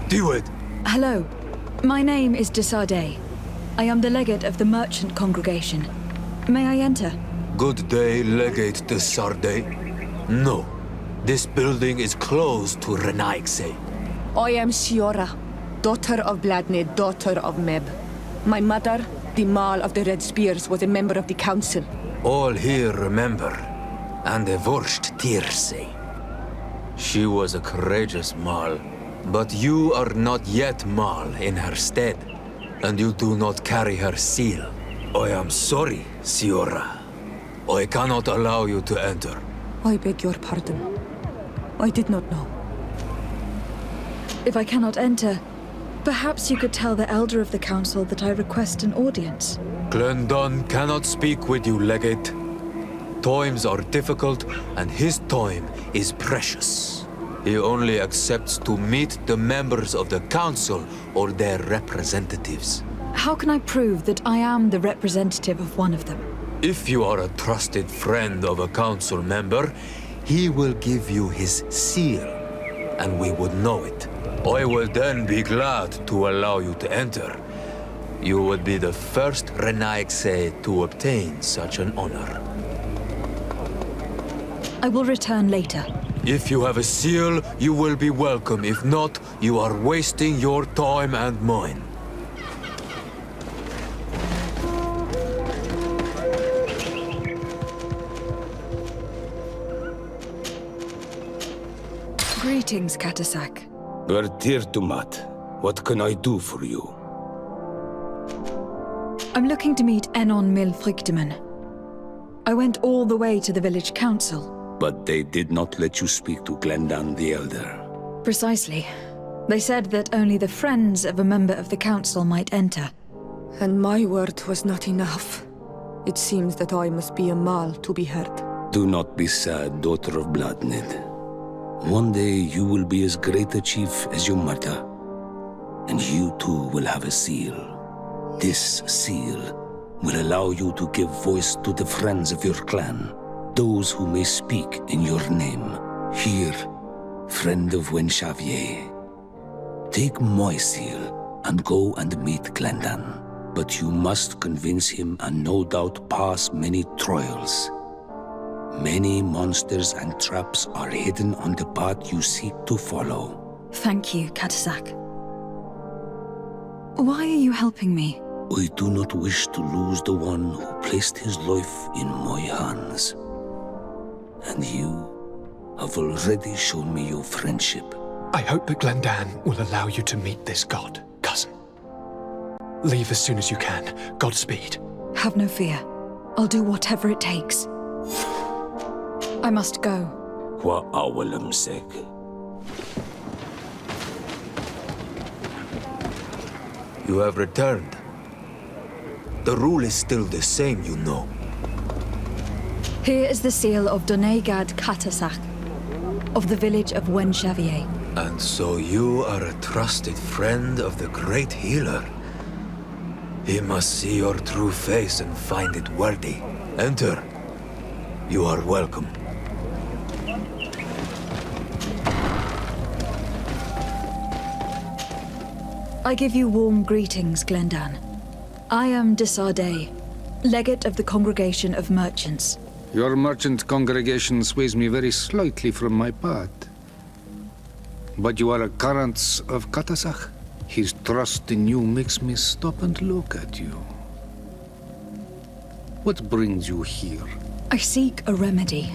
Do it! Hello. My name is Desardet. I am the legate of the merchant congregation. May I enter? Good day, Legate de Sardet. No. This building is closed to Renaigse. I am Siora, daughter of Bladnid, daughter of Meb. My mother, the Mal of the Red Spears, was a member of the council. All here remember, and the Vorst Tirse. She was a courageous Mal, but you are not yet Mal in her stead, and you do not carry her seal. I am sorry, Siora. I cannot allow you to enter. I beg your pardon. I did not know. If I cannot enter, perhaps you could tell the elder of the council that I request an audience. Glendon cannot speak with you, Legate. Times are difficult, and his time is precious. He only accepts to meet the members of the council or their representatives. How can I prove that I am the representative of one of them? If you are a trusted friend of a council member, he will give you his seal, and we would know it. I will then be glad to allow you to enter. You would be the first Renaigse to obtain such an honor. I will return later. If you have a seal, you will be welcome. If not, you are wasting your time and mine. Greetings, Katasak. Bertirtumat, what can I do for you? I'm looking to meet Enon Milfrichteman. I went all the way to the village council. But they did not let you speak to Glendan the Elder. Precisely. They said that only the friends of a member of the council might enter. And my word was not enough. It seems that I must be a Mal to be heard. Do not be sad, daughter of Bladnid. One day you will be as great a chief as your mother. And you too will have a seal. This seal will allow you to give voice to the friends of your clan. Those who may speak in your name. Here, friend of Wenxavier. Take my seal and go and meet Glendan. But you must convince him and no doubt pass many trials. Many monsters and traps are hidden on the path you seek to follow. Thank you, Katasak. Why are you helping me? I do not wish to lose the one who placed his life in my hands. And you have already shown me your friendship. I hope that Glendan will allow you to meet this god, cousin. Leave as soon as you can. Godspeed. Have no fear. I'll do whatever it takes. I must go. Wa awalam seg. You have returned. The rule is still the same, you know. Here is the seal of Donegad Katasak, of the village of Wenxavier. And so you are a trusted friend of the great healer. He must see your true face and find it worthy. Enter. You are welcome. I give you warm greetings, Glendan. I am Desardet, legate of the Congregation of Merchants. Your merchant congregation sways me very slightly from my path. But you are a current of Katasak. His trust in you makes me stop and look at you. What brings you here? I seek a remedy.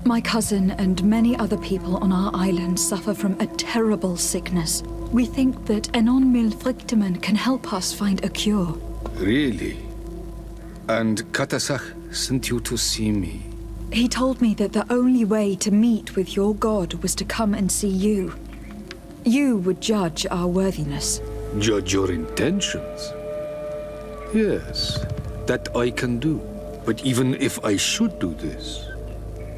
My cousin and many other people on our island suffer from a terrible sickness. We think that Enon Milfrichteman can help us find a cure. Really? And Katasak sent you to see me? He told me that the only way to meet with your god was to come and see you. You would judge our worthiness. Judge your intentions? Yes, that I can do. But even if I should do this,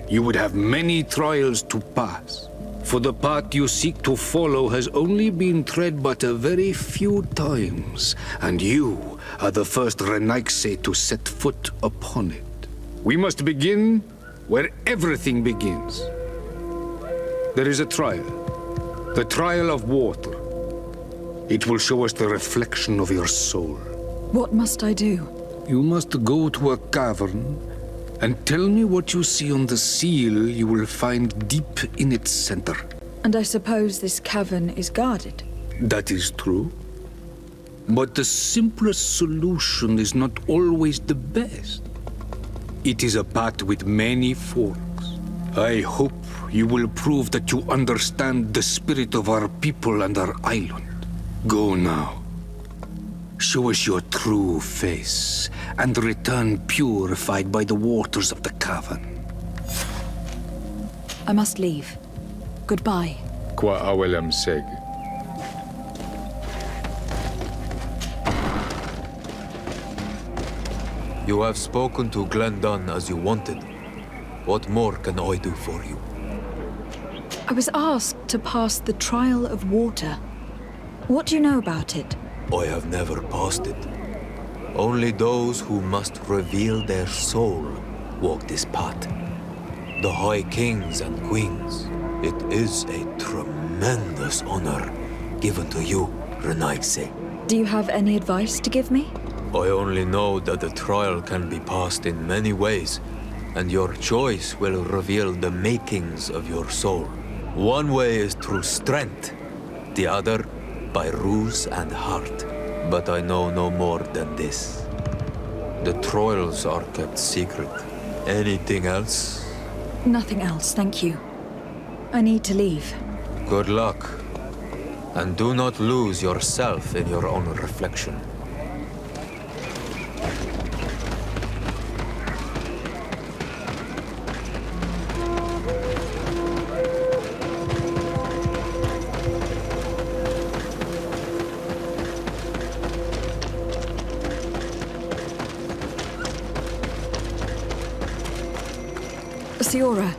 you would have many trials to pass. For the path you seek to follow has only been tread but a very few times, and you are the first Renaigse to set foot upon it. We must begin where everything begins. There is a trial. The trial of water. It will show us the reflection of your soul. What must I do? You must go to a cavern and tell me what you see on the seal you will find deep in its center. And I suppose this cavern is guarded? That is true. But the simplest solution is not always the best. It is a path with many forks. I hope you will prove that you understand the spirit of our people and our island. Go now. Show us your true face, and return purified by the waters of the cavern. I must leave. Goodbye. Qua awelem seg. You have spoken to Glendon as you wanted. What more can I do for you? I was asked to pass the trial of water. What do you know about it? I have never passed it. Only those who must reveal their soul walk this path. The High Kings and Queens. It is a tremendous honor given to you, Renaigse. Do you have any advice to give me? I only know that the trial can be passed in many ways, and your choice will reveal the makings of your soul. One way is through strength, the other by ruse and heart. But I know no more than this. The trials are kept secret. Anything else? Nothing else, thank you. I need to leave. Good luck. And do not lose yourself in your own reflection. Siora,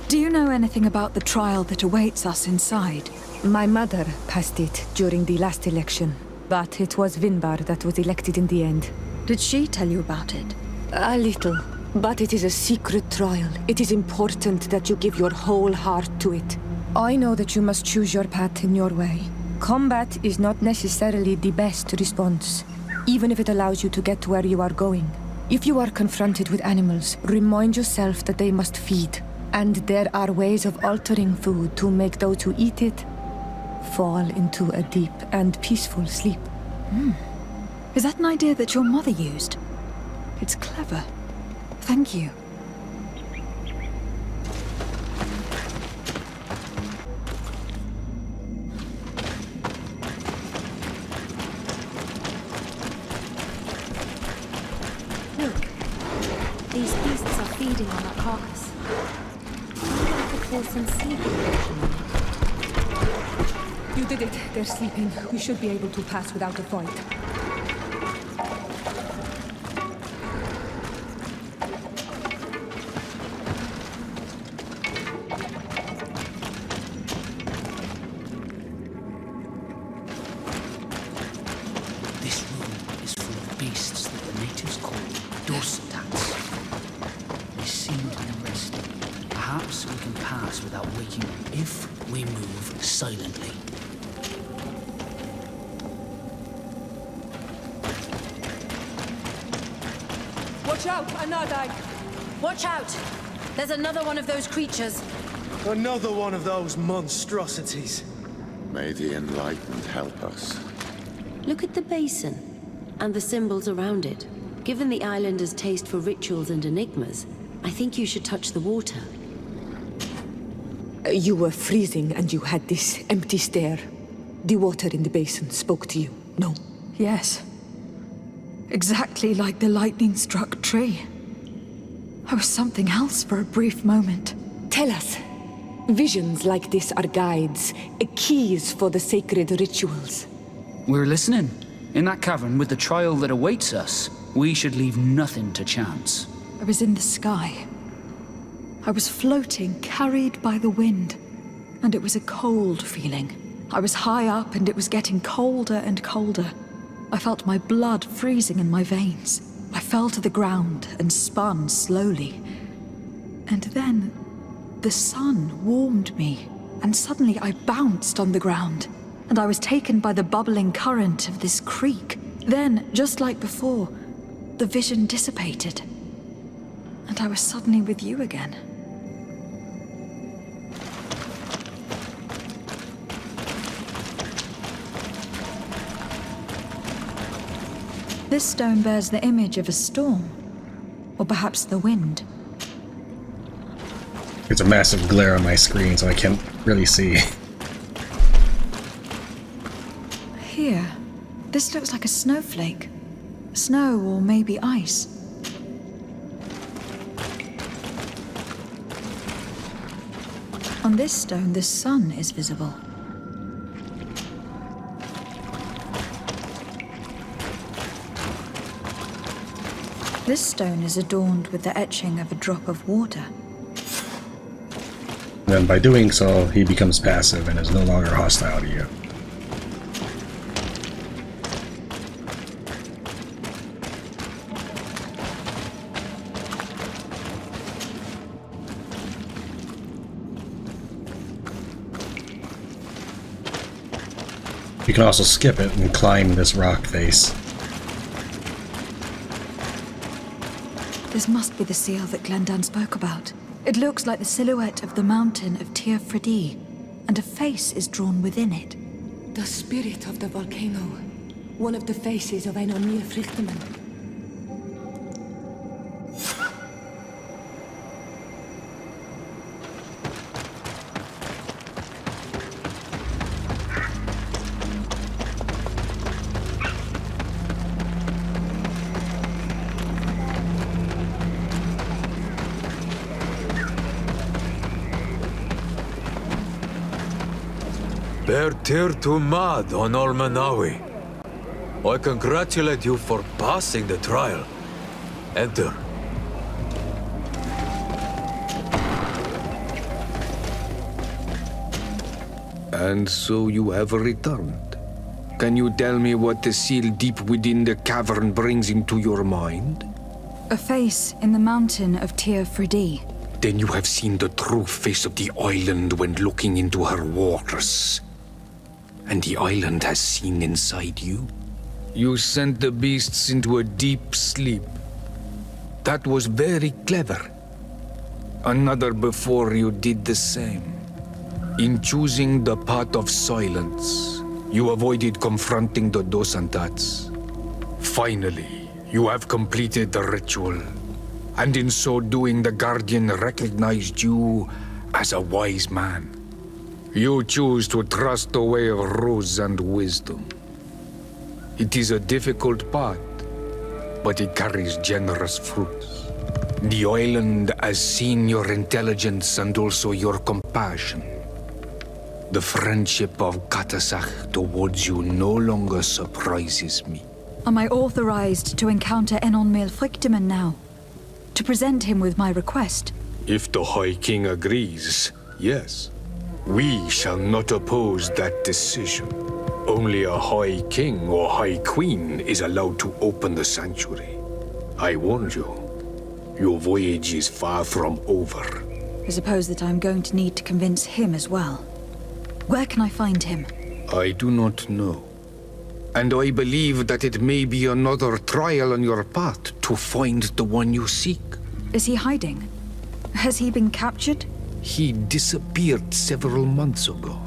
do you know anything about the trial that awaits us inside? My mother passed it during the last election, but it was Vinbar that was elected in the end. Did she tell you about it? A little, but it is a secret trial. It is important that you give your whole heart to it. I know that you must choose your path in your way. Combat is not necessarily the best response, even if it allows you to get to where you are going. If you are confronted with animals, remind yourself that they must feed, and there are ways of altering food to make those who eat it fall into a deep and peaceful sleep. Is that an idea that your mother used? It's clever. Thank you. Look, these beasts are feeding on that carcass. I wonder if I could feel some sleep infection in it. You did it. They're sleeping. We should be able to pass without a fight. This room is full of beasts that the natives call dorstats. They seem to be resting. Perhaps we can pass without waking them if we move silently. Watch out, Anadai! Watch out! There's another one of those creatures. Another one of those monstrosities. May the Enlightened help us. Look at the basin and the symbols around it. Given the islanders' taste for rituals and enigmas, I think you should touch the water. You were freezing and you had this empty stare. The water in the basin spoke to you, no? Yes. Exactly like the lightning-struck tree. I was something else for a brief moment. Tell us. Visions like this are guides, keys for the sacred rituals. We're listening. In that cavern with the trial that awaits us, we should leave nothing to chance. I was in the sky. I was floating, carried by the wind. And it was a cold feeling. I was high up and it was getting colder and colder. I felt my blood freezing in my veins. I fell to the ground and spun slowly. And then the sun warmed me, and suddenly I bounced on the ground. and I was taken by the bubbling current of this creek. Then, just like before, the vision dissipated, and I was suddenly with you again. This stone bears the image of a storm, or perhaps the wind. There's a massive glare on my screen, so I can't really see. Here, this looks like a snowflake. Snow or maybe ice. On this stone, the sun is visible. This stone is adorned with the etching of a drop of water. Then by doing so, he becomes passive and is no longer hostile to you. You can also skip it and climb this rock face. This must be the seal that Glendan spoke about. It looks like the silhouette of the mountain of Tir Fredi, and a face is drawn within it. The spirit of the volcano. One of the faces of Einar Mýrfryktimann. Bear Tir to Mad on Olmanawi. I congratulate you for passing the trial. Enter. And so you have returned. Can you tell me what the seal deep within the cavern brings into your mind? A face in the mountain of Tir Fredi. Then you have seen the true face of the island when looking into her waters. And the island has seen inside you. You sent the beasts into a deep sleep. That was very clever. Another before you did the same. In choosing the path of silence, you avoided confronting the Dosantats. Finally, you have completed the ritual. And in so doing, the Guardian recognized you as a wise man. You choose to trust the way of rules and wisdom. It is a difficult path, but it carries generous fruits. The island has seen your intelligence and also your compassion. The friendship of Katasach towards you no longer surprises me. Am I authorized to encounter Enon Mýrfryktimann now? To present him with my request? If the High King agrees, yes. We shall not oppose that decision. Only a High King or High Queen is allowed to open the sanctuary. I warned you. Your voyage is far from over. I suppose that I'm going to need to convince him as well. Where can I find him? I do not know. And I believe that it may be another trial on your path to find the one you seek. Is he hiding? Has he been captured? He disappeared several months ago.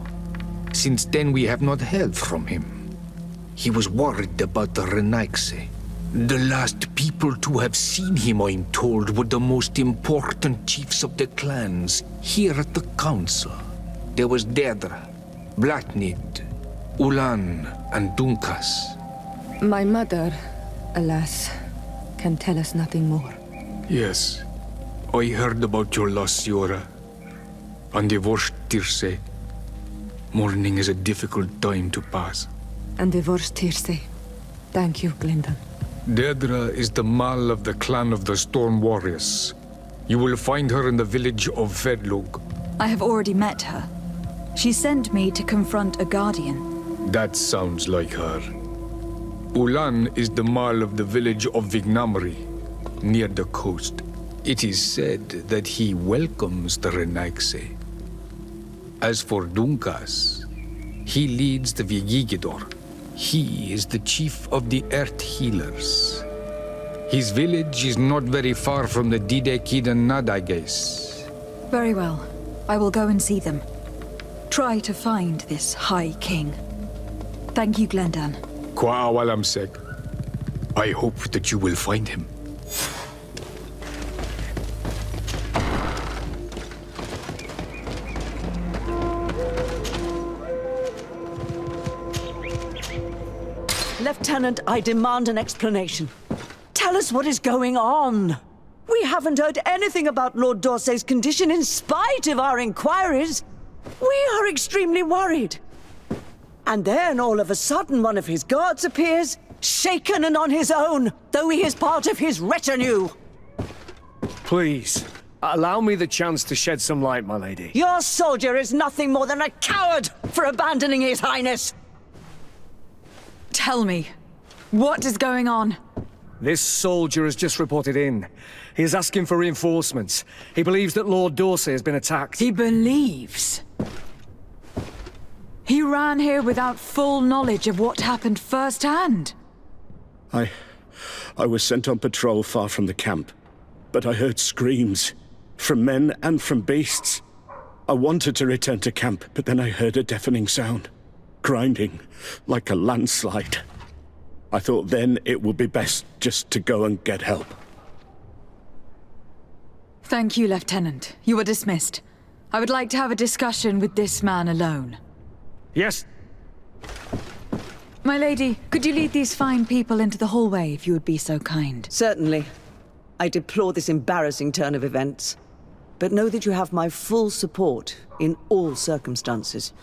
Since then, we have not heard from him. He was worried about the Renaigse. The last people to have seen him, I'm told, were the most important chiefs of the clans here at the council. There was Deirdre, Blatnid, Ulan, and Dunkas. My mother, alas, can tell us nothing more. Yes, I heard about your loss, Siora. And divorced Tirce. Mourning is a difficult time to pass. And divorced Tirce. Thank you, Glendan. Deirdre is the Mal of the clan of the Storm Warriors. You will find her in the village of Vedlug. I have already met her. She sent me to confront a guardian. That sounds like her. Ulan is the Mal of the village of Vignamri, near the coast. It is said that he welcomes the Renaigse. As for Dunkas, He leads the Vigigidor. He is the chief of the Earth Healers. His village is not very far from the Didekidanad, I guess. Very well. I will go and see them. Try to find this High King. Thank you, Glendan. Kwa'awalamsek. I hope that you will find him. Lieutenant, I demand an explanation. Tell us what is going on. We haven't heard anything about Lord Dorsey's condition in spite of our inquiries. We are extremely worried. And then all of a sudden one of his guards appears, shaken and on his own, though he is part of his retinue. Please, allow me the chance to shed some light, my lady. Your soldier is nothing more than a coward for abandoning his highness. Tell me, what is going on? This soldier has just reported in. He is asking for reinforcements. He believes that Lord Dorsey has been attacked. He believes? He ran here without full knowledge of what happened firsthand. I was sent on patrol far from the camp, but I heard screams, from men and from beasts. I wanted to return to camp, but then I heard a deafening sound, grinding, like a landslide. I thought then it would be best just to go and get help. Thank you, Lieutenant. You are dismissed. I would like to have a discussion with this man alone. Yes. My lady, could you lead these fine people into the hallway if you would be so kind? Certainly. I deplore this embarrassing turn of events, but know that you have my full support in all circumstances.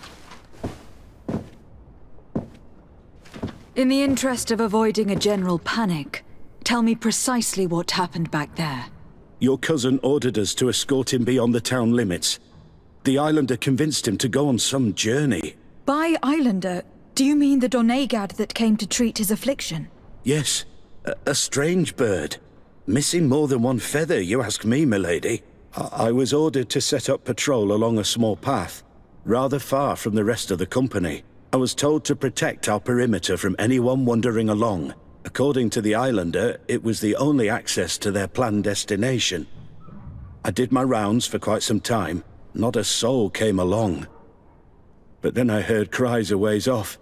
In the interest of avoiding a general panic, tell me precisely what happened back there. Your cousin ordered us to escort him beyond the town limits. The Islander convinced him to go on some journey. By Islander, do you mean the Donegad that came to treat his affliction? Yes, a strange bird. Missing more than one feather, you ask me, milady. I was ordered to set up patrol along a small path, rather far from the rest of the company. I was told to protect our perimeter from anyone wandering along. According to the Islander, it was the only access to their planned destination. I did my rounds for quite some time. Not a soul came along. But then I heard cries a ways off,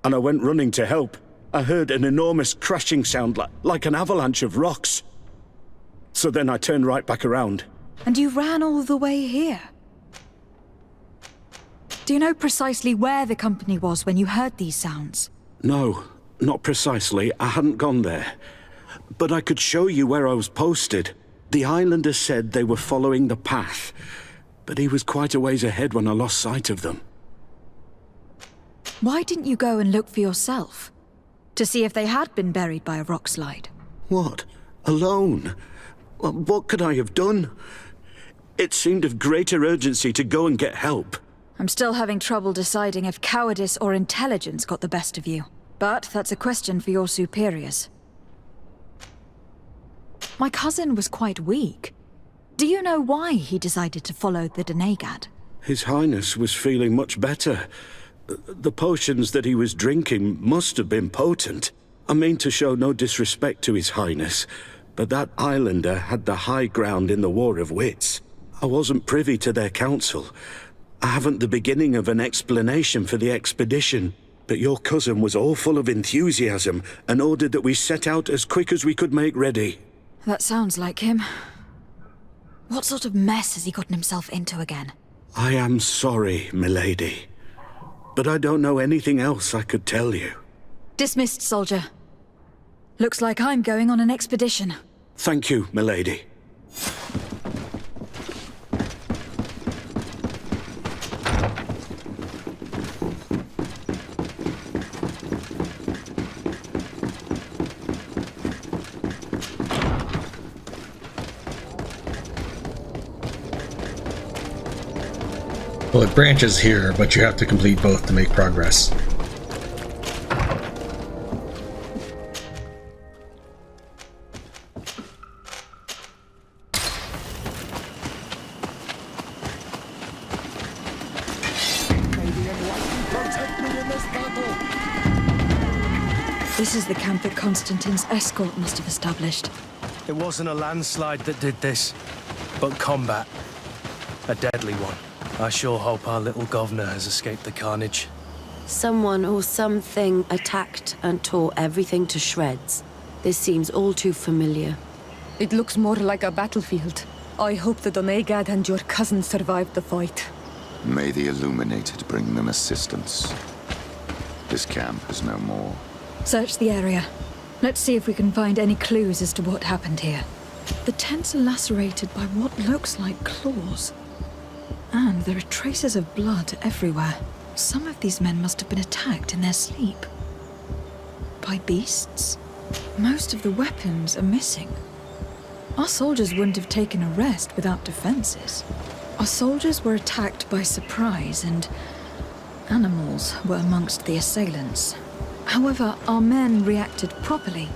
and I went running to help. I heard an enormous crashing sound like an avalanche of rocks. So then I turned right back around. And you ran all the way here? Do you know precisely where the company was when you heard these sounds? No, not precisely. I hadn't gone there. But I could show you where I was posted. The Islander said they were following the path, but he was quite a ways ahead when I lost sight of them. Why didn't you go and look for yourself? To see if they had been buried by a rock slide? What? Alone? Well, what could I have done? It seemed of greater urgency to go and get help. I'm still having trouble deciding if cowardice or intelligence got the best of you. But that's a question for your superiors. My cousin was quite weak. Do you know why he decided to follow the Donegad? His Highness was feeling much better. The potions that he was drinking must have been potent. I mean to show no disrespect to His Highness, but that Islander had the high ground in the War of Wits. I wasn't privy to their counsel. I haven't the beginning of an explanation for the expedition, but your cousin was all full of enthusiasm and ordered that we set out as quick as we could make ready. That sounds like him. What sort of mess has he gotten himself into again? I am sorry, milady, but I don't know anything else I could tell you. Dismissed, soldier. Looks like I'm going on an expedition. Thank you, milady. Well, it branches here, but you have to complete both to make progress. Protect me in this battle! This is the camp that Constantine's escort must have established. It wasn't a landslide that did this, but combat. A deadly one. I sure hope our little governor has escaped the carnage. Someone or something attacked and tore everything to shreds. This seems all too familiar. It looks more like a battlefield. I hope the Donegad and your cousin survived the fight. May the Illuminated bring them assistance. This camp is no more. Search the area. Let's see if we can find any clues as to what happened here. The tents are lacerated by what looks like claws. And there are traces of blood everywhere. Some of these men must have been attacked in their sleep. By beasts? Most of the weapons are missing. Our soldiers wouldn't have taken a rest without defenses. Our soldiers were attacked by surprise, and animals were amongst the assailants. However, our men reacted properly.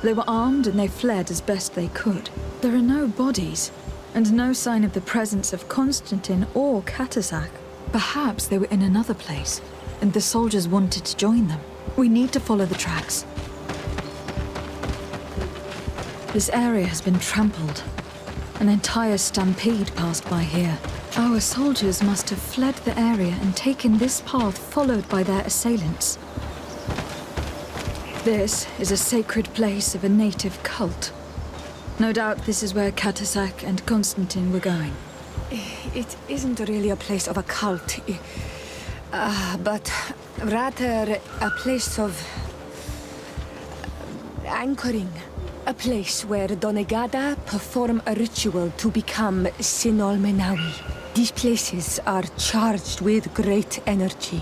They were armed and they fled as best they could. There are no bodies, and no sign of the presence of Constantine or Katasak. Perhaps they were in another place, and the soldiers wanted to join them. We need to follow the tracks. This area has been trampled. An entire stampede passed by here. Our soldiers must have fled the area and taken this path followed by their assailants. This is a sacred place of a native cult. No doubt this is where Katasak and Constantine were going. It isn't really a place of a cult, but rather a place of anchoring. A place where Donegada perform a ritual to become Sinol Menawi. These places are charged with great energy.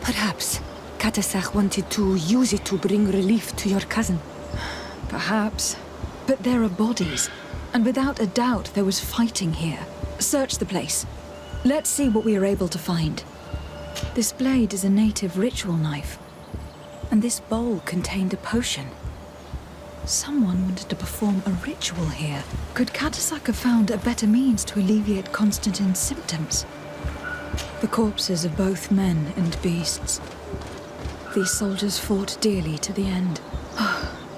Perhaps Katasak wanted to use it to bring relief to your cousin. Perhaps. But there are bodies, and without a doubt there was fighting here. Search the place. Let's see what we are able to find. This blade is a native ritual knife, and this bowl contained a potion. Someone wanted to perform a ritual here. Could Katasak have found a better means to alleviate Constantine's symptoms? The corpses of both men and beasts. These soldiers fought dearly to the end.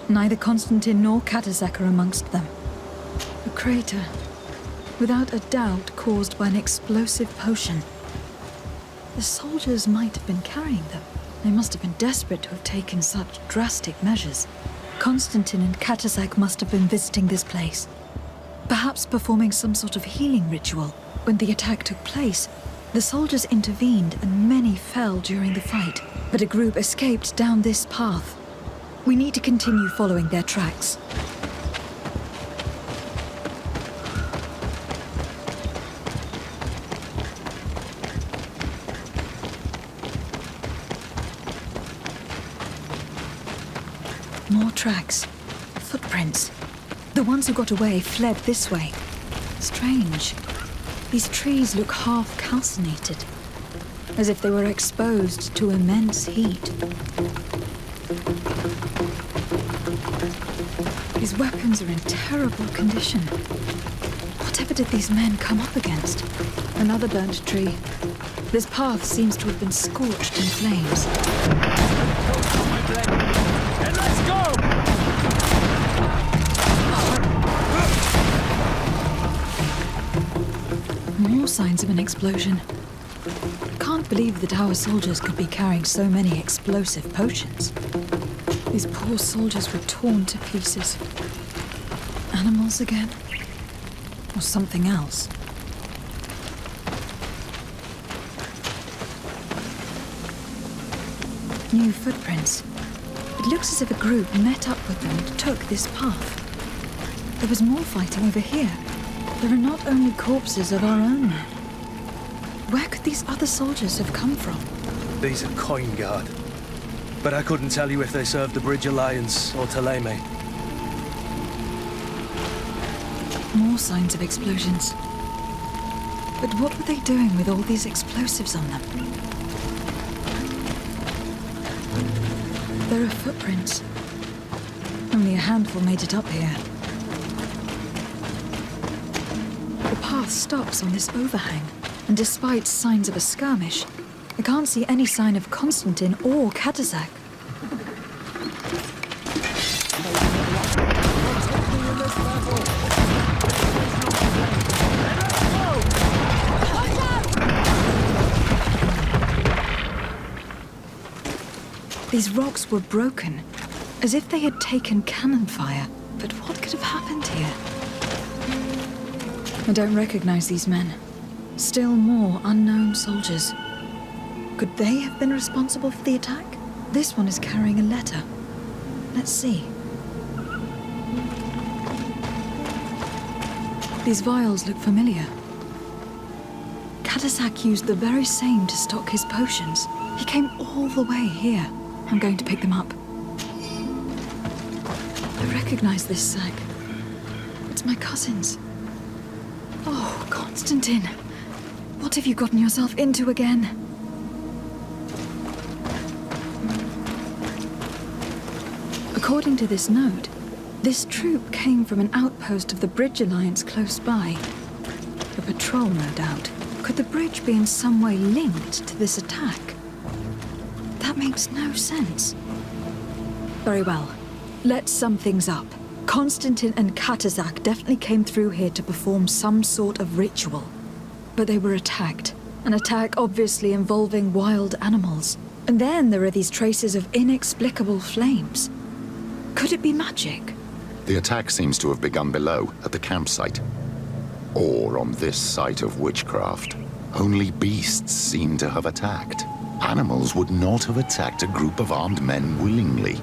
Neither Constantine nor Katasak are amongst them. A crater, without a doubt caused by an explosive potion. The soldiers might have been carrying them. They must have been desperate to have taken such drastic measures. Constantine and Katasak must have been visiting this place. Perhaps performing some sort of healing ritual. When the attack took place, the soldiers intervened and many fell during the fight. But a group escaped down this path. We need to continue following their tracks. More tracks. Footprints. The ones who got away fled this way. Strange. These trees look half calcinated, as if they were exposed to immense heat. These weapons are in terrible condition. Whatever did these men come up against? Another burnt tree. This path seems to have been scorched in flames. And let's go! More signs of an explosion. Can't believe that our soldiers could be carrying so many explosive potions. These poor soldiers were torn to pieces. Animals again? Or something else? New footprints. It looks as if a group met up with them and took this path. There was more fighting over here. There are not only corpses of our own men. Where could these other soldiers have come from? These are Coin Guard. But I couldn't tell you if they served the Bridge Alliance or Taleme. More signs of explosions. But what were they doing with all these explosives on them? There are footprints. Only a handful made it up here. The path stops on this overhang, and despite signs of a skirmish, I can't see any sign of Constantine or Katasak. These rocks were broken, as if they had taken cannon fire. But what could have happened here? I don't recognize these men. Still more unknown soldiers. Could they have been responsible for the attack? This one is carrying a letter. Let's see. These vials look familiar. Katasak used the very same to stock his potions. He came all the way here. I'm going to pick them up. I recognize this sack. It's my cousin's. Oh, Constantine. What have you gotten yourself into again? According to this note, this troop came from an outpost of the Bridge Alliance close by. A patrol, no doubt. Could the bridge be in some way linked to this attack? That makes no sense. Very well. Let's sum things up. Constantine and Katasak definitely came through here to perform some sort of ritual. But they were attacked. An attack obviously involving wild animals. And then there are these traces of inexplicable flames. Could it be magic? The attack seems to have begun below, at the campsite. Or on this site of witchcraft. Only beasts seem to have attacked. Animals would not have attacked a group of armed men willingly.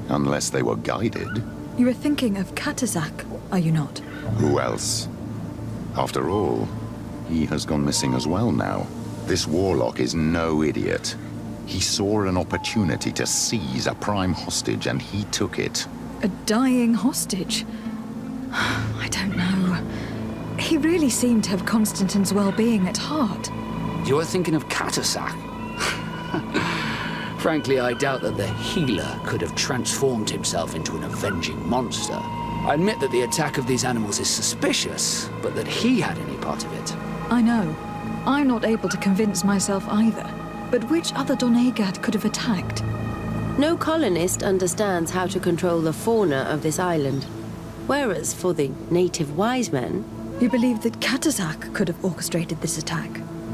Unless they were guided. You are thinking of Katasak, are you not? Who else? After all, he has gone missing as well now. This warlock is no idiot. He saw an opportunity to seize a prime hostage and he took it. A dying hostage? I don't know. He really seemed to have Constantine's well-being at heart. You are thinking of Katasak? Frankly, I doubt that the healer could have transformed himself into an avenging monster. I admit that the attack of these animals is suspicious, but that he had any part of it. I know. I'm not able to convince myself either. But which other Donegad could have attacked? No colonist understands how to control the fauna of this island. Whereas for the native wise men... You believe that Katasak could have orchestrated this attack?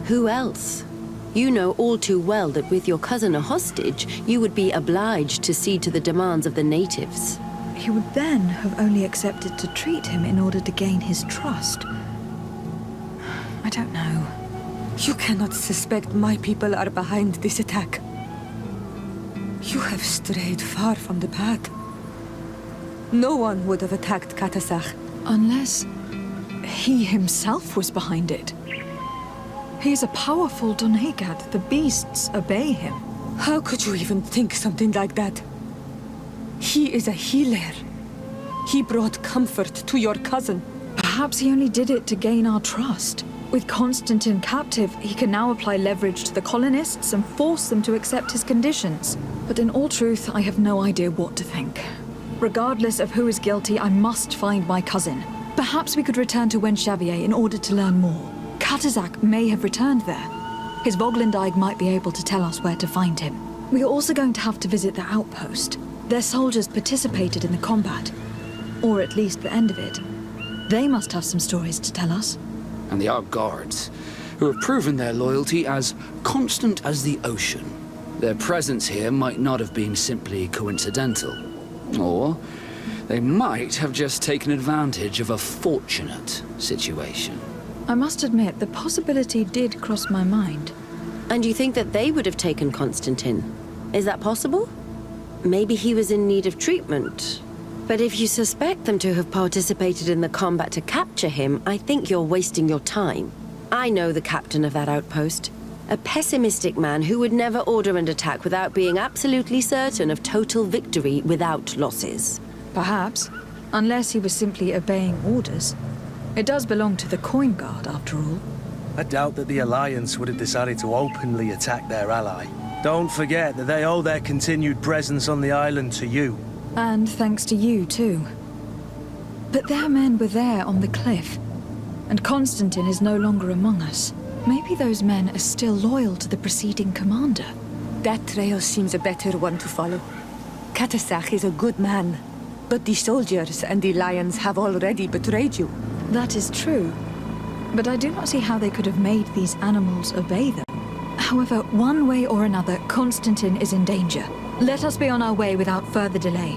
Who else? You know all too well that with your cousin a hostage, you would be obliged to cede to the demands of the natives. He would then have only accepted to treat him in order to gain his trust. I don't know. You cannot suspect my people are behind this attack. You have strayed far from the path. No one would have attacked Katasak. Unless he himself was behind it. He is a powerful Donegad. The beasts obey him. How could you even think something like that? He is a healer. He brought comfort to your cousin. Perhaps he only did it to gain our trust. With Constantine captive, he can now apply leverage to the colonists and force them to accept his conditions. But in all truth, I have no idea what to think. Regardless of who is guilty, I must find my cousin. Perhaps we could return to Wenxavier in order to learn more. Katasak may have returned there. His Voglandaig might be able to tell us where to find him. We are also going to have to visit the outpost. Their soldiers participated in the combat. Or at least the end of it. They must have some stories to tell us. And they are guards, who have proven their loyalty as constant as the ocean. Their presence here might not have been simply coincidental. Or they might have just taken advantage of a fortunate situation. I must admit, the possibility did cross my mind. And you think that they would have taken Constantine? Is that possible? Maybe he was in need of treatment. But if you suspect them to have participated in the combat to capture him, I think you're wasting your time. I know the captain of that outpost. A pessimistic man who would never order an attack without being absolutely certain of total victory without losses. Perhaps. Unless he was simply obeying orders. It does belong to the Coin Guard, after all. I doubt that the Alliance would have decided to openly attack their ally. Don't forget that they owe their continued presence on the island to you. And thanks to you, too. But their men were there on the cliff. and Constantine is no longer among us. Maybe those men are still loyal to the preceding commander. That trail seems a better one to follow. Katasach is a good man, but the soldiers and the lions have already betrayed you. That is true, but I do not see how they could have made these animals obey them. However, one way or another, Constantine is in danger. Let us be on our way without further delay.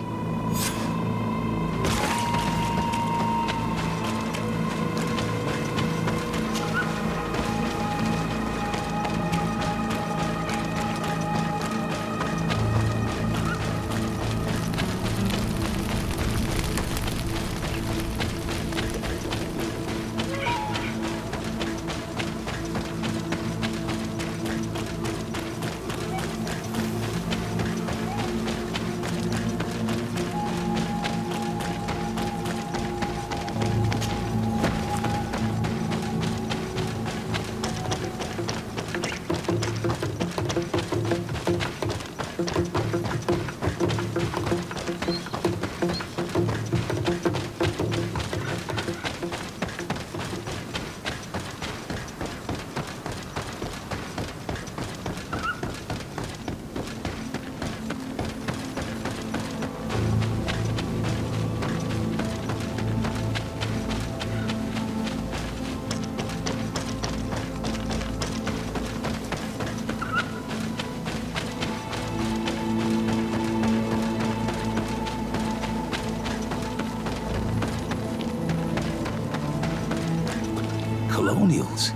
Colonials?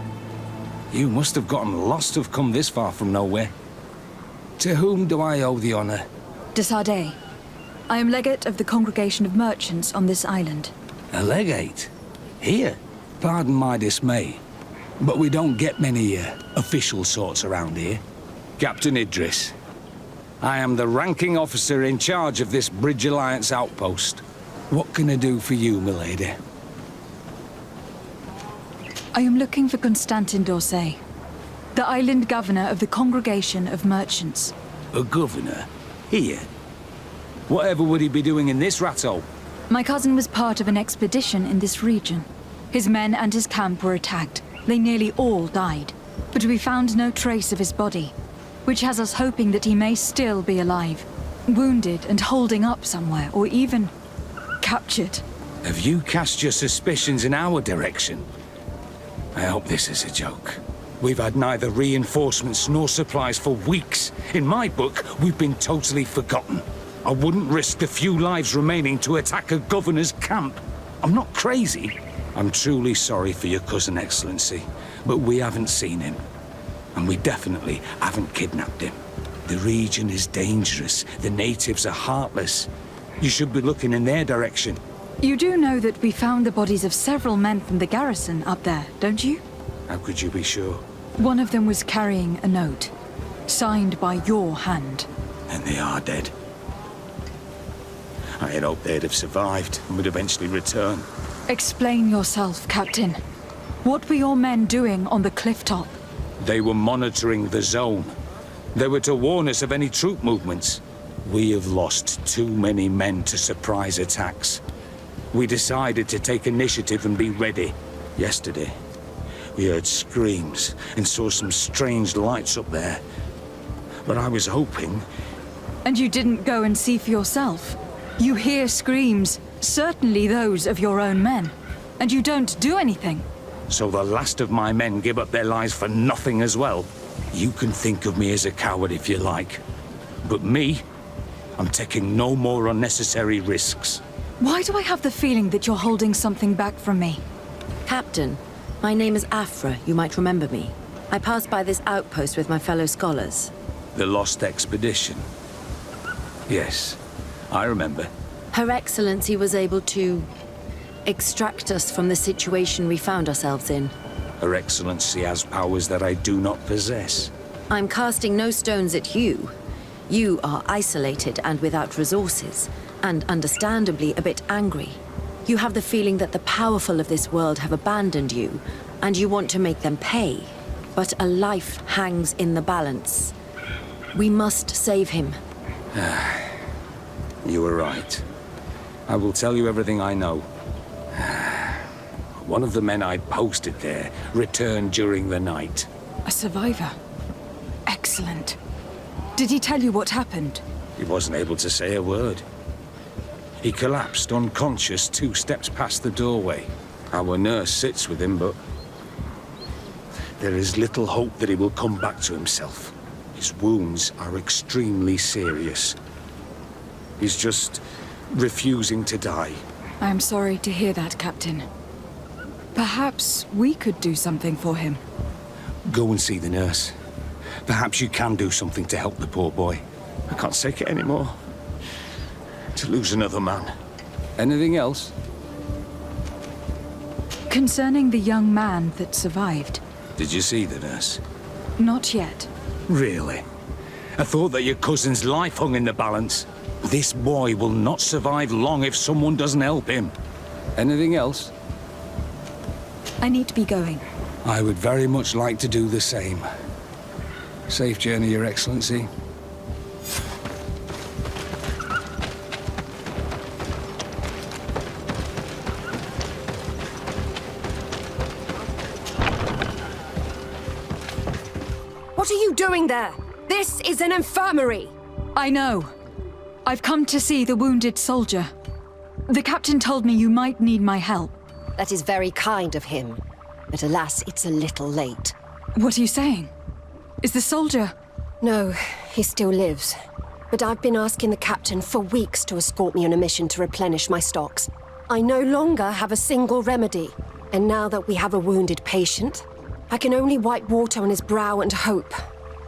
You must have gotten lost to have come this far from nowhere. To whom do I owe the honor? De Sardet. I am legate of the Congregation of Merchants on this island. A legate? Here? Pardon my dismay, but we don't get many official sorts around here. Captain Idris. I am the ranking officer in charge of this Bridge Alliance outpost. What can I do for you, milady? I am looking for Constantin d'Orsay, the island governor of the Congregation of Merchants. A governor? Here? Whatever would he be doing in this rattle? My cousin was part of an expedition in this region. His men and his camp were attacked. They nearly all died. But we found no trace of his body, which has us hoping that he may still be alive, wounded and holding up somewhere, or even captured. Have you cast your suspicions in our direction? I hope this is a joke. We've had neither reinforcements nor supplies for weeks. In my book, we've been totally forgotten. I wouldn't risk the few lives remaining to attack a governor's camp. I'm not crazy. I'm truly sorry for your cousin, Excellency, but we haven't seen him. And we definitely haven't kidnapped him. The region is dangerous. The natives are heartless. You should be looking in their direction. You do know that we found the bodies of several men from the garrison up there, don't you? How could you be sure? One of them was carrying a note, signed by your hand. And they are dead. I had hoped they'd have survived and would eventually return. Explain yourself, Captain. What were your men doing on the cliff top? They were monitoring the zone. They were to warn us of any troop movements. We have lost too many men to surprise attacks. We decided to take initiative and be ready. Yesterday, we heard screams and saw some strange lights up there. But I was hoping... And you didn't go and see for yourself? You hear screams, certainly those of your own men, and you don't do anything. So the last of my men give up their lives for nothing as well? You can think of me as a coward if you like. But me, I'm taking no more unnecessary risks. Why do I have the feeling that you're holding something back from me? Captain, my name is Afra. You might remember me. I passed by this outpost with my fellow scholars. The Lost Expedition? Yes, I remember. Her Excellency was able to extract us from the situation we found ourselves in. Her Excellency has powers that I do not possess. I'm casting no stones at you. You are isolated and without resources, and understandably a bit angry. You have the feeling that the powerful of this world have abandoned you, and you want to make them pay. But a life hangs in the balance. We must save him. You were right. I will tell you everything I know. One of the men I posted there returned during the night. A survivor? Excellent. Did he tell you what happened? He wasn't able to say a word. He collapsed unconscious 2 steps past the doorway. Our nurse sits with him, but there is little hope that he will come back to himself. His wounds are extremely serious. He's just refusing to die. I'm sorry to hear that, Captain. Perhaps we could do something for him. Go and see the nurse. Perhaps you can do something to help the poor boy. I can't take it anymore. To lose another man. Anything else? Concerning the young man that survived. Did you see the nurse? Not yet. Really? I thought that your cousin's life hung in the balance. This boy will not survive long if someone doesn't help him. Anything else? I need to be going. I would very much like to do the same. Safe journey, Your Excellency. What are you doing there? This is an infirmary! I know. I've come to see the wounded soldier. The captain told me you might need my help. That is very kind of him. But alas, it's a little late. What are you saying? Is the soldier... No, he still lives. But I've been asking the captain for weeks to escort me on a mission to replenish my stocks. I no longer have a single remedy. And now that we have a wounded patient, I can only wipe water on his brow and hope.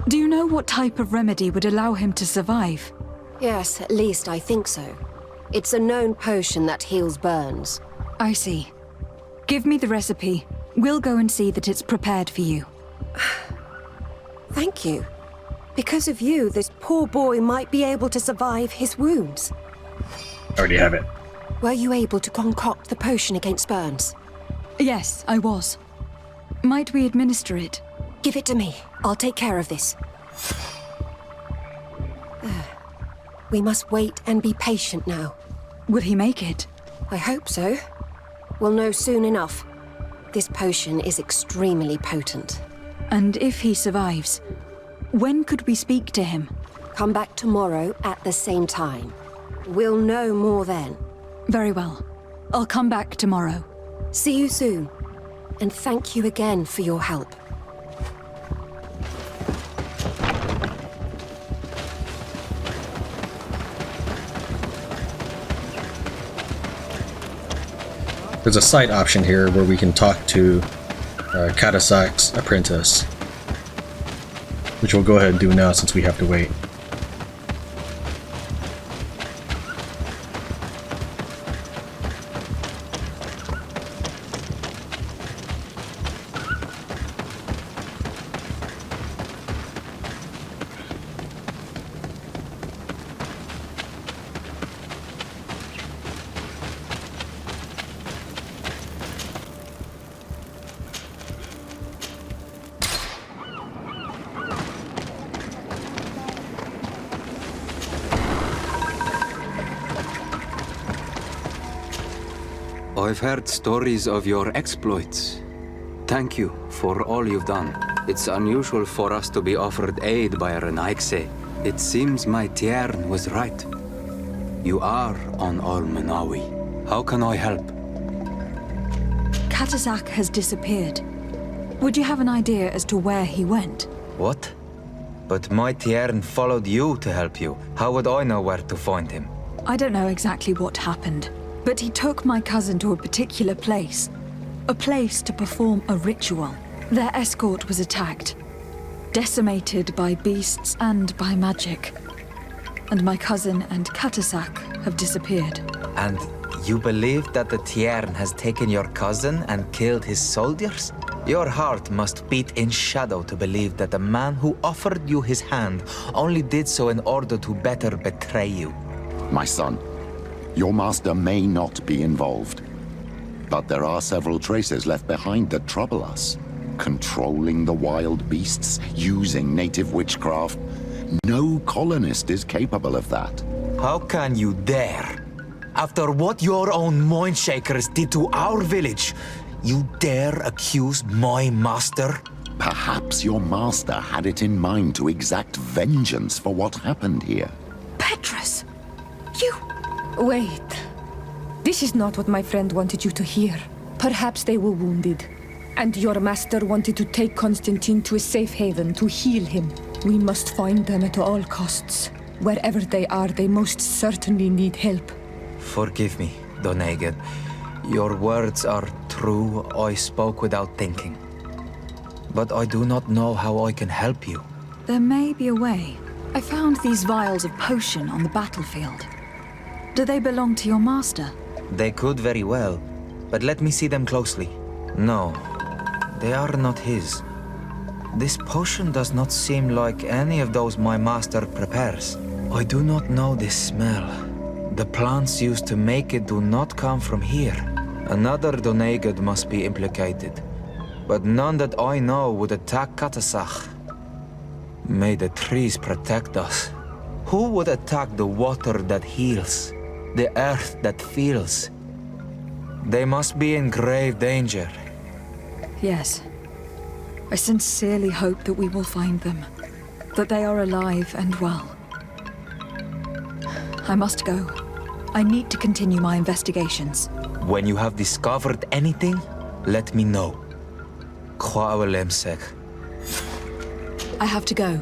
Do you know what type of remedy would allow him to survive? Yes, at least I think so. It's a known potion that heals burns. I see. Give me the recipe. We'll go and see that it's prepared for you. Thank you. Because of you, this poor boy might be able to survive his wounds. Already have it. Were you able to concoct the potion against burns? Yes, I was. Might we administer it? Give it to me. I'll take care of this. We must wait and be patient now. Will he make it? I hope so. We'll know soon enough. This potion is extremely potent. And if he survives, when could we speak to him? Come back tomorrow at the same time. We'll know more then. Very well. I'll come back tomorrow. See you soon. And thank you again for your help. There's a side option here where we can talk to Katasak's apprentice, which we'll go ahead and do now since we have to wait. I've heard stories of your exploits. Thank you for all you've done. It's unusual for us to be offered aid by a Renaigse. It seems my Tran was right. You are on Al-Manawi. How can I help? Katasak has disappeared. Would you have an idea as to where he went? What? But my Tran followed you to help you. How would I know where to find him? I don't know exactly what happened, but he took my cousin to a particular place. A place to perform a ritual. Their escort was attacked, decimated by beasts and by magic. And my cousin and Katasak have disappeared. And you believe that the Tran has taken your cousin and killed his soldiers? Your heart must beat in shadow to believe that the man who offered you his hand only did so in order to better betray you. My son, your master may not be involved, but there are several traces left behind that trouble us. Controlling the wild beasts, using native witchcraft. No colonist is capable of that. How can you dare? After what your own Mindshakers did to our village, You dare accuse my master? Perhaps your master had it in mind to exact vengeance for what happened here. Petrus! You... Wait. This is not what my friend wanted you to hear. Perhaps they were wounded, and your master wanted to take Constantine to a safe haven to heal him. We must find them at all costs. Wherever they are, they most certainly need help. Forgive me, Doneged. Your words are true. I spoke without thinking. But I do not know how I can help you. There may be a way. I found these vials of potion on the battlefield. Do they belong to your master? They could very well, but let me see them closely. No, they are not his. This potion does not seem like any of those my master prepares. I do not know this smell. The plants used to make it do not come from here. Another Doneged must be implicated, but none that I know would attack Katasach. May the trees protect us. Who would attack the water that heals, the earth that feels? They must be in grave danger. Yes. I sincerely hope that we will find them, that they are alive and well. I must go. I need to continue my investigations. When you have discovered anything, let me know. I have to go.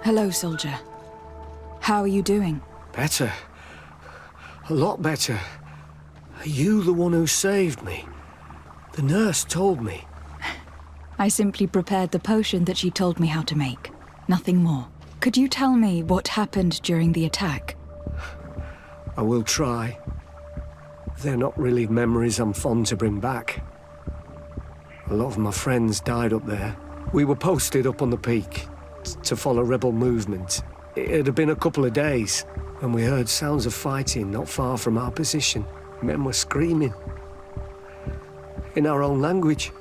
Hello, soldier. How are you doing? Better. A lot better. Are you the one who saved me? The nurse told me. I simply prepared the potion that she told me how to make. Nothing more. Could you tell me what happened during the attack? I will try. They're not really memories I'm fond to bring back. A lot of my friends died up there. We were posted up on the peak to follow rebel movement. It had been a couple of days, and we heard sounds of fighting not far from our position. Men were screaming. In our own language.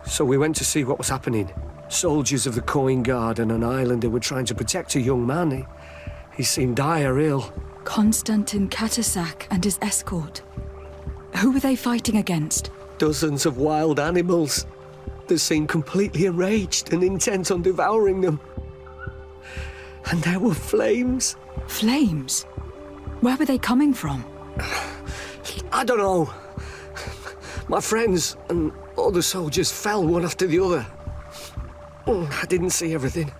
So we went to see what was happening. Soldiers of the Coin Guard and an islander were trying to protect a young man. He seemed dire ill. Konstantin Katasak and his escort. Who were they fighting against? Dozens of wild animals. They seemed completely enraged and intent on devouring them. And there were flames. Flames? Where were they coming from? I don't know. My friends and other soldiers fell one after the other. I didn't see everything.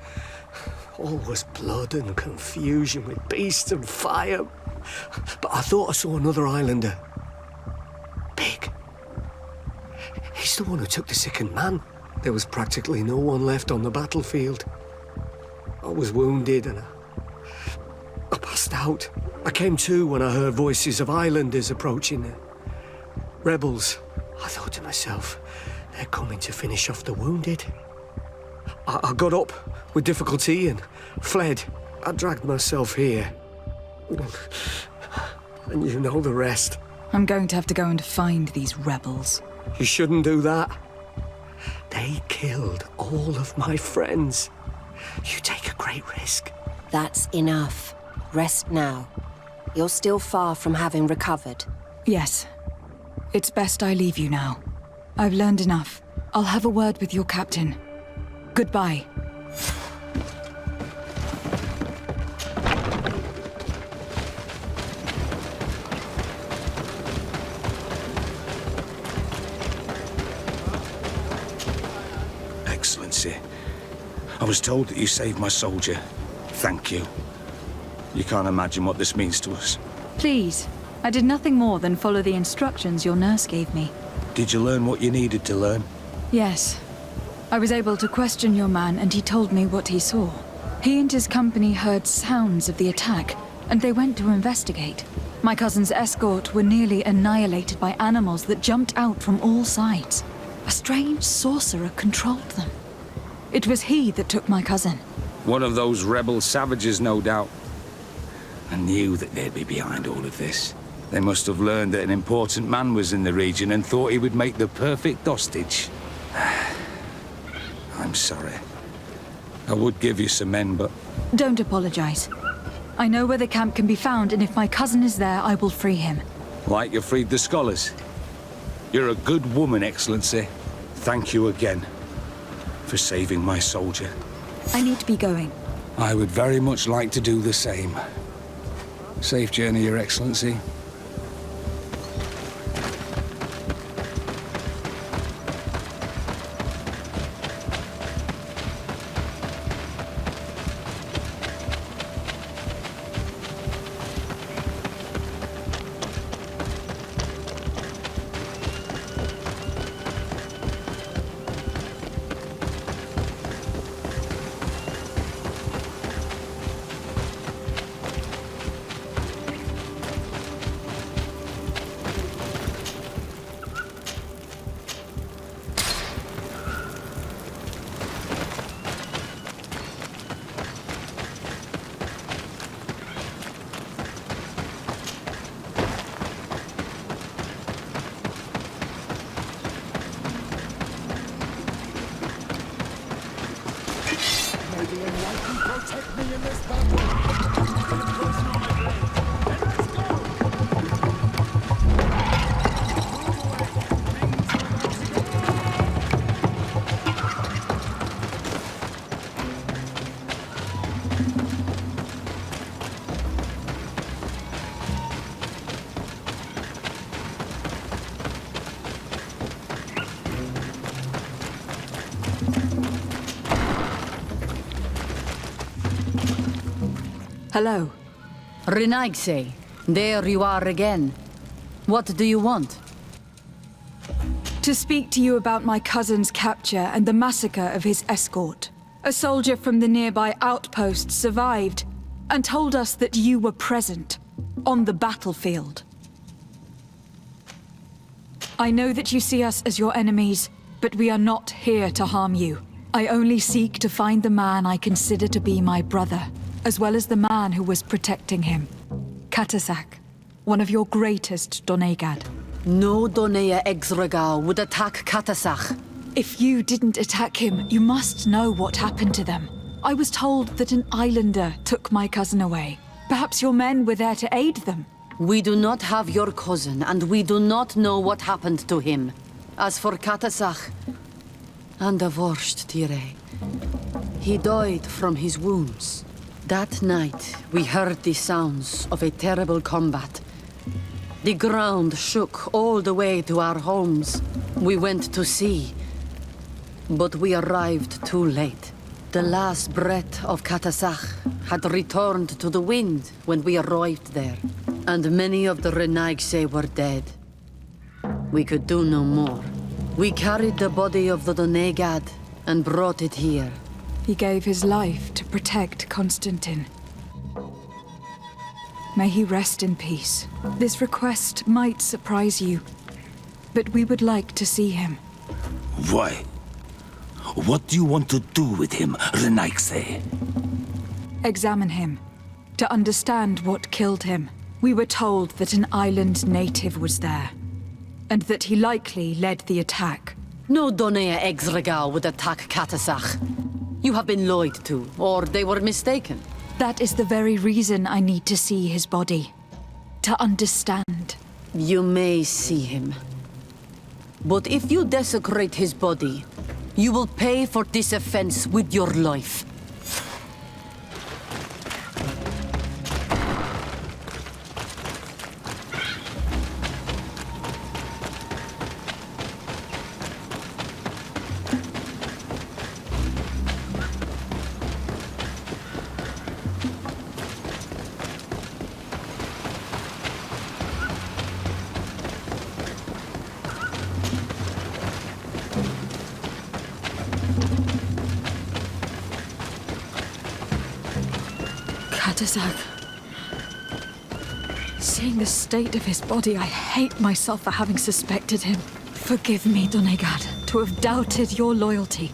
All was blood and confusion with beasts and fire. But I thought I saw another islander. Big. He's the one who took the sickened man. There was practically no one left on the battlefield. I was wounded and I passed out. I came to when I heard voices of islanders approaching. Rebels. I thought to myself, they're coming to finish off the wounded. I got up with difficulty and fled. I dragged myself here. And you know the rest. I'm going to have to go and find these rebels. You shouldn't do that. They killed all of my friends. You take a great risk. That's enough. Rest now. You're still far from having recovered. Yes. It's best I leave you now. I've learned enough. I'll have a word with your captain. Goodbye. Excellency, I was told that you saved my soldier. Thank you. You can't imagine what this means to us. Please, I did nothing more than follow the instructions your nurse gave me. Did you learn what you needed to learn? Yes. I was able to question your man, and he told me what he saw. He and his company heard sounds of the attack, and they went to investigate. My cousin's escort were nearly annihilated by animals that jumped out from all sides. A strange sorcerer controlled them. It was he that took my cousin. One of those rebel savages, no doubt. I knew that they'd be behind all of this. They must have learned that an important man was in the region and thought he would make the perfect hostage. I'm sorry. I would give you some men, but... Don't apologize. I know where the camp can be found, and if my cousin is there, I will free him. Like you freed the scholars. You're a good woman, Excellency. Thank you again for saving my soldier. I need to be going. I would very much like to do the same. Safe journey, Your Excellency. Hello. Renaigse, there you are again. What do you want? To speak to you about my cousin's capture and the massacre of his escort. A soldier from the nearby outpost survived and told us that you were present on the battlefield. I know that you see us as your enemies, but we are not here to harm you. I only seek to find the man I consider to be my brother, as well as the man who was protecting him. Katasak, one of your greatest Donegad. No Donea Exregal would attack Katasak. If you didn't attack him, you must know what happened to them. I was told that an islander took my cousin away. Perhaps your men were there to aid them. We do not have your cousin, and we do not know what happened to him. As for Katasak, and the Vorst Tire, he died from his wounds. That night, we heard the sounds of a terrible combat. The ground shook all the way to our homes. We went to see, but we arrived too late. The last breath of Katasak had returned to the wind when we arrived there, and many of the Renaigse were dead. We could do no more. We carried the body of the Donegad and brought it here. He gave his life to protect Constantin. May he rest in peace. This request might surprise you, but we would like to see him. Why? What do you want to do with him, Renaigse? Examine him, to understand what killed him. We were told that an island native was there, and that he likely led the attack. No Donea Exregal would attack Katasak. You have been lied to, or they were mistaken. That is the very reason I need to see his body. To understand. You may see him. But if you desecrate his body, you will pay for this offense with your life. Katazak. Seeing the state of his body, I hate myself for having suspected him. Forgive me, Donegad, to have doubted your loyalty.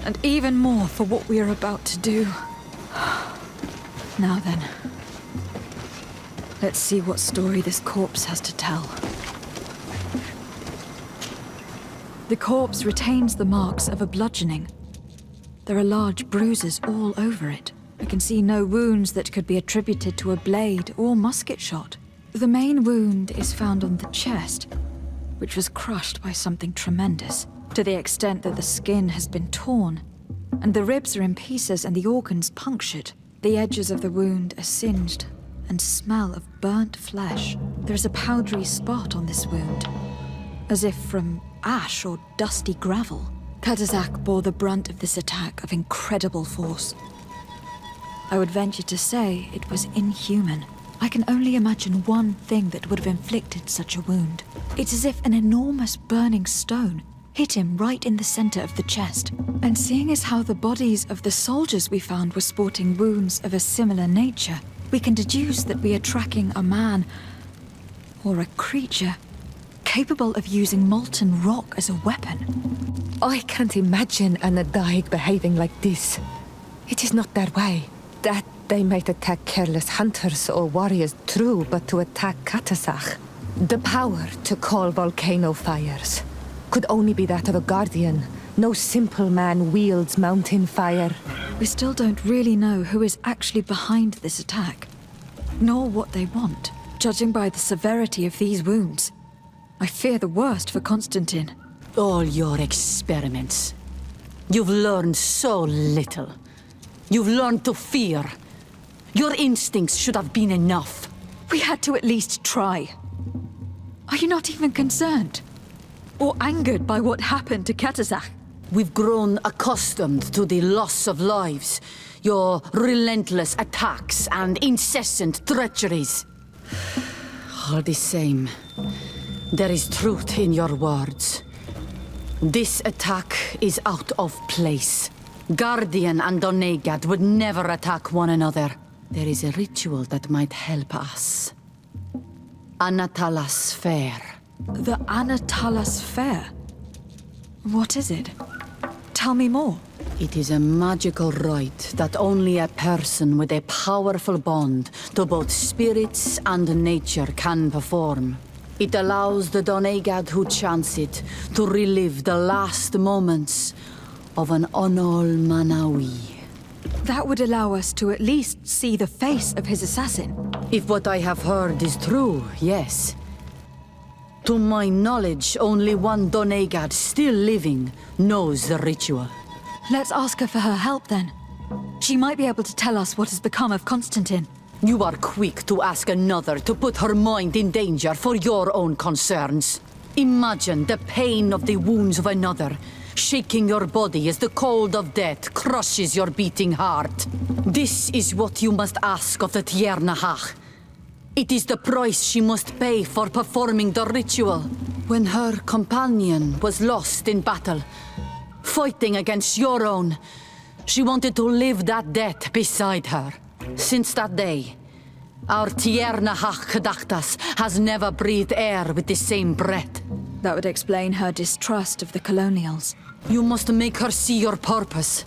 And even more for what we are about to do. Now then, let's see what story this corpse has to tell. The corpse retains the marks of a bludgeoning. There are large bruises all over it. I can see no wounds that could be attributed to a blade or musket shot. The main wound is found on the chest, which was crushed by something tremendous, to the extent that the skin has been torn, and the ribs are in pieces and the organs punctured. The edges of the wound are singed and smell of burnt flesh. There is a powdery spot on this wound, as if from ash or dusty gravel. Katazak bore the brunt of this attack of incredible force. I would venture to say it was inhuman. I can only imagine one thing that would have inflicted such a wound. It's as if an enormous burning stone hit him right in the center of the chest. And seeing as how the bodies of the soldiers we found were sporting wounds of a similar nature, we can deduce that we are tracking a man or a creature capable of using molten rock as a weapon. I can't imagine an Adaig behaving like this. It is not their way. That they might attack careless hunters or warriors, true, but to attack Katazak, the power to call volcano fires, could only be that of a guardian. No simple man wields mountain fire. We still don't really know who is actually behind this attack, nor what they want. Judging by the severity of these wounds, I fear the worst for Constantine. All your experiments. You've learned so little. You've learned to fear. Your instincts should have been enough. We had to at least try. Are you not even concerned? Or angered by what happened to Katazak? We've grown accustomed to the loss of lives, your relentless attacks and incessant treacheries. All the same, there is truth in your words. This attack is out of place. Guardian and Donegad would never attack one another. There is a ritual that might help us. Anatalas Fair. The Anatalas Fair? What is it? Tell me more. It is a magical rite that only a person with a powerful bond to both spirits and nature can perform. It allows the Donegad who chants it to relive the last moments of an Onol Manawi. That would allow us to at least see the face of his assassin. If what I have heard is true, yes. To my knowledge, only one Donegad still living knows the ritual. Let's ask her for her help then. She might be able to tell us what has become of Constantine. You are quick to ask another to put her mind in danger for your own concerns. Imagine the pain of the wounds of another, shaking your body as the cold of death crushes your beating heart. This is what you must ask of the Tiernahach. It is the price she must pay for performing the ritual. When her companion was lost in battle, fighting against your own, she wanted to live that death beside her. Since that day, our Tiernahach Kadachtas has never breathed air with the same breath. That would explain her distrust of the colonials. You must make her see your purpose.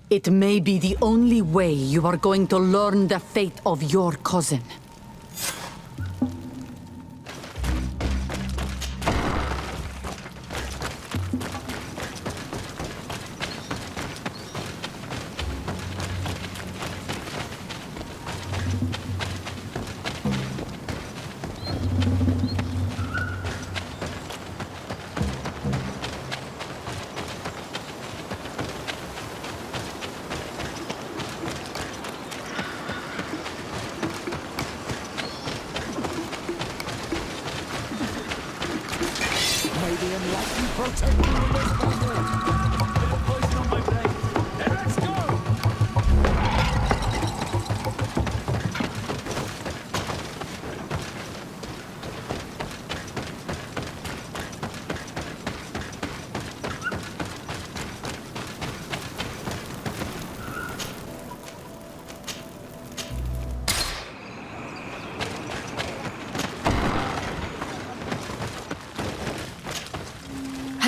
It may be the only way you are going to learn the fate of your cousin.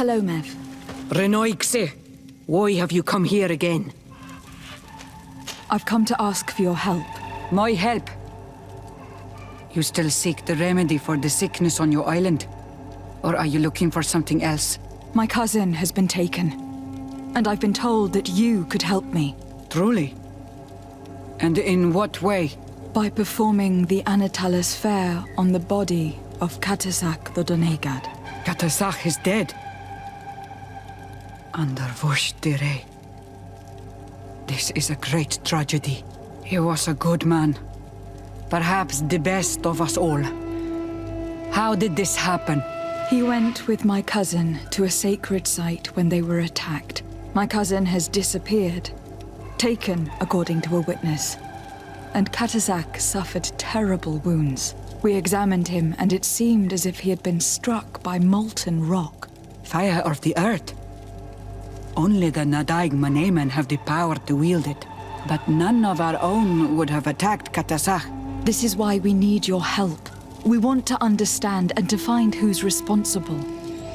Hello, Mev. Renoixe, why have you come here again? I've come to ask for your help. My help? You still seek the remedy for the sickness on your island? Or are you looking for something else? My cousin has been taken, and I've been told that you could help me. Truly? And in what way? By performing the Anatalis fair on the body of Katasak the Donegad. Katasak is dead? Under Voshtire. This is a great tragedy. He was a good man. Perhaps the best of us all. How did this happen? He went with my cousin to a sacred site when they were attacked. My cousin has disappeared. Taken, according to a witness. And Katasak suffered terrible wounds. We examined him, and it seemed as if he had been struck by molten rock. Fire of the earth? Only the Nadaig Manemen have the power to wield it. But none of our own would have attacked Katasak. This is why we need your help. We want to understand and to find who's responsible.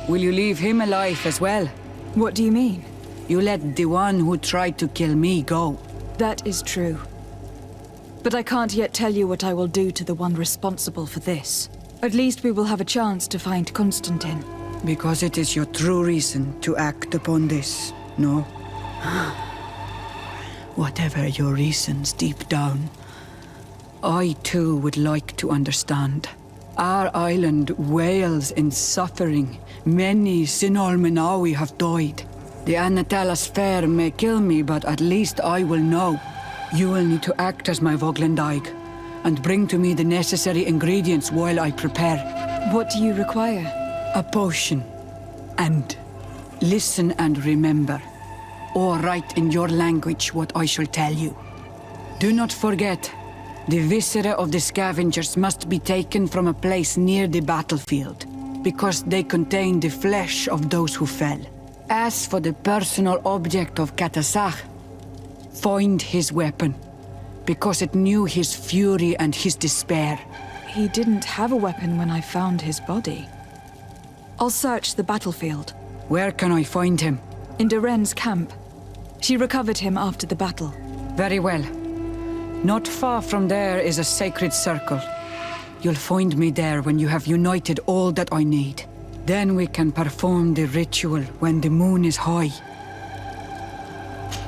Will you leave him alive as well? What do you mean? You let the one who tried to kill me go. That is true. But I can't yet tell you what I will do to the one responsible for this. At least we will have a chance to find Constantine. Because it is your true reason to act upon this, no? Whatever your reasons deep down, I too would like to understand. Our island wails in suffering. Many Sinol Menawi have died. The Anatalas fair may kill me, but at least I will know. You will need to act as my Voglendaig, and bring to me the necessary ingredients while I prepare. What do you require? A potion. And listen and remember, or write in your language what I shall tell you. Do not forget, the viscera of the scavengers must be taken from a place near the battlefield, because they contain the flesh of those who fell. As for the personal object of Katasak, find his weapon, because it knew his fury and his despair. He didn't have a weapon when I found his body. I'll search the battlefield. Where can I find him? In Duren's camp. She recovered him after the battle. Very well. Not far from there is a sacred circle. You'll find me there when you have united all that I need. Then we can perform the ritual when the moon is high.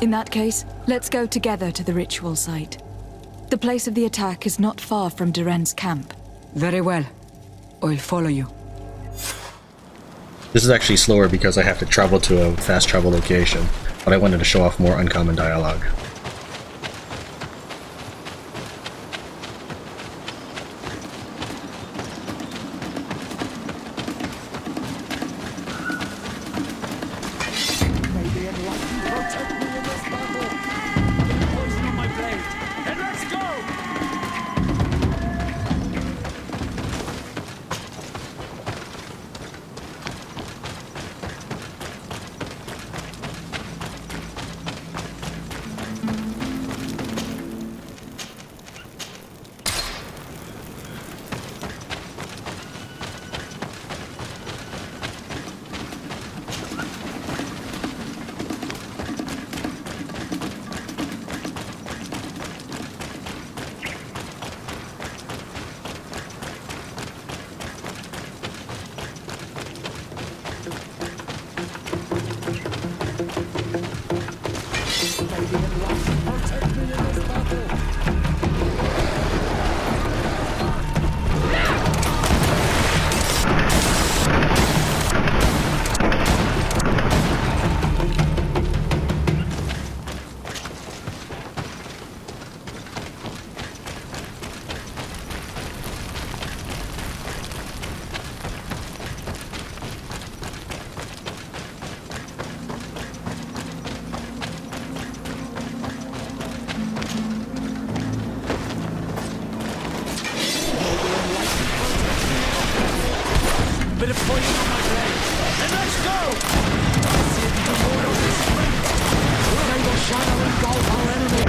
In that case, let's go together to the ritual site. The place of the attack is not far from Duren's camp. Very well. I'll follow you. This is actually slower because I have to travel to a fast travel location, but I wanted to show off more uncommon dialogue. Bit of poison on my blade. Then let's go! I'll see if you can ward off this strength. We'll lay the shadow and engulf our enemy.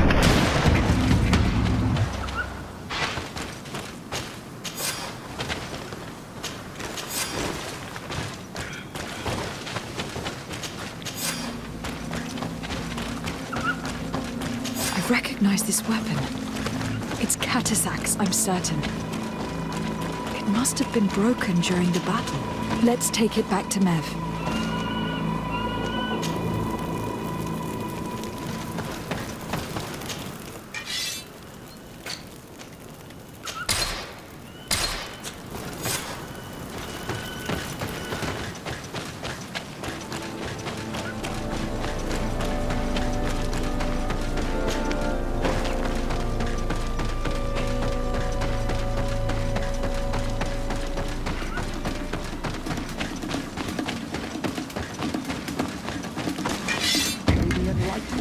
recognize this weapon. It's Katasak's, I'm certain. It must have been broken during the battle. Let's take it back to Mev.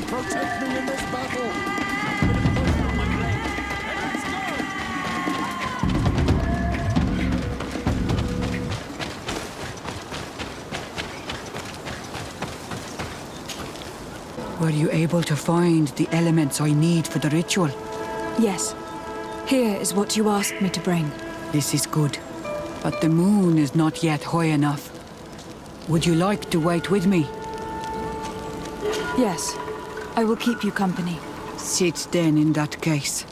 Protect me in this battle! Were you able to find the elements I need for the ritual? Yes. Here is what you asked me to bring. This is good. But the moon is not yet high enough. Would you like to wait with me? Yes. I will keep you company. Sit then in that case.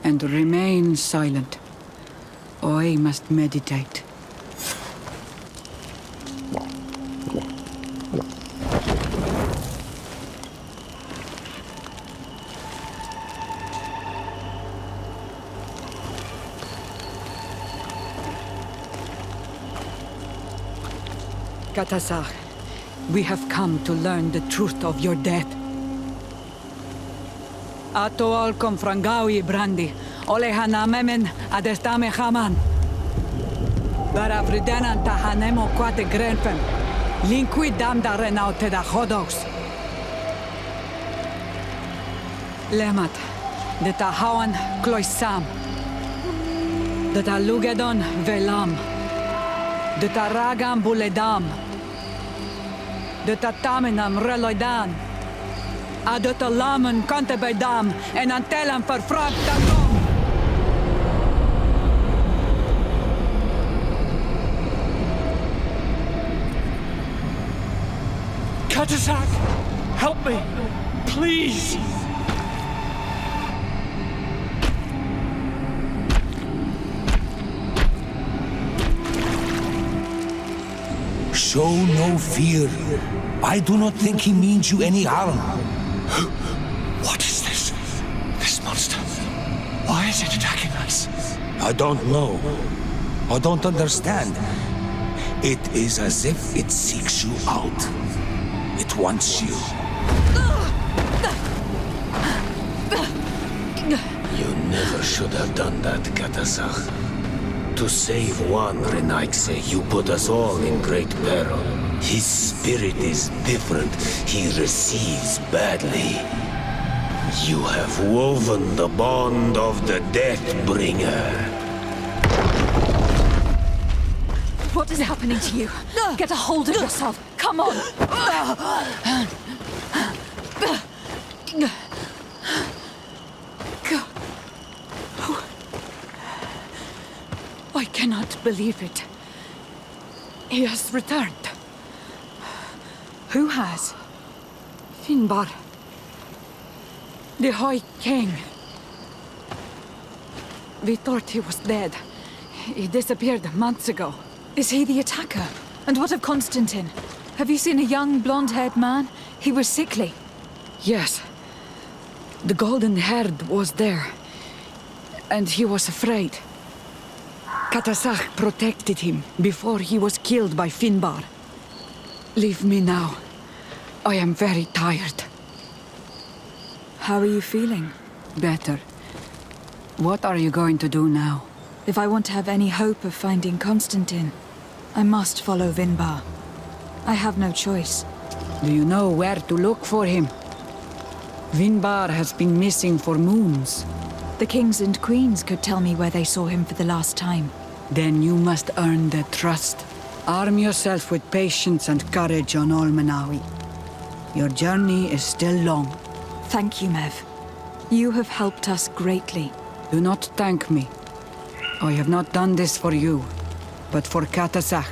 And remain silent. I must meditate. Katasar, we have come to learn the truth of your death. Ato al confrangawi brandi, ole hanamemen adestame haman. Bara vridenan tahanemo quate grenfen, linqui damda renaute da hodos. Lemat, de tahawan kloisam, de talugedon velam, de taragam buledam, de tatamenam reloidan. Adot alamen kante bij dam en antelem vervraagd daarom. Katasak! Help me! Please! Show no fear. I do not think he means you any harm. What is this? This monster? Why is it attacking us? I don't know. I don't understand. It is as if it seeks you out. It wants you. You never should have done that, Katasach. To save one Renaigse, you put us all in great peril. His spirit is different. He receives badly. You have woven the bond of the Deathbringer. What is happening to you? Get a hold of yourself. Come on. I cannot believe it. He has returned. Who has? Finbar. The High King. We thought he was dead. He disappeared months ago. Is he the attacker? And what of Constantine? Have you seen a young, blonde-haired man? He was sickly. Yes. The golden-haired was there. And he was afraid. Katasach protected him before he was killed by Finbar. Leave me now. I am very tired. How are you feeling? Better. What are you going to do now? If I want to have any hope of finding Constantine, I must follow Vinbar. I have no choice. Do you know where to look for him? Vinbar has been missing for moons. The kings and queens could tell me where they saw him for the last time. Then you must earn their trust. Arm yourself with patience and courage on Olmenawi. Your journey is still long. Thank you, Mev. You have helped us greatly. Do not thank me. I have not done this for you, but for Katasach.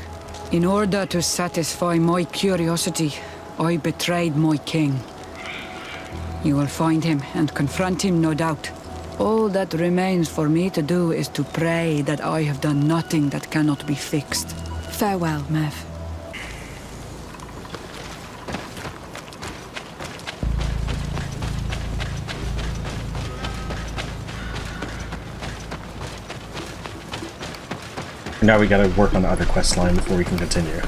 In order to satisfy my curiosity, I betrayed my king. You will find him and confront him, no doubt. All that remains for me to do is to pray that I have done nothing that cannot be fixed. Farewell, Mev. Now we gotta work on the other quest line before we can continue.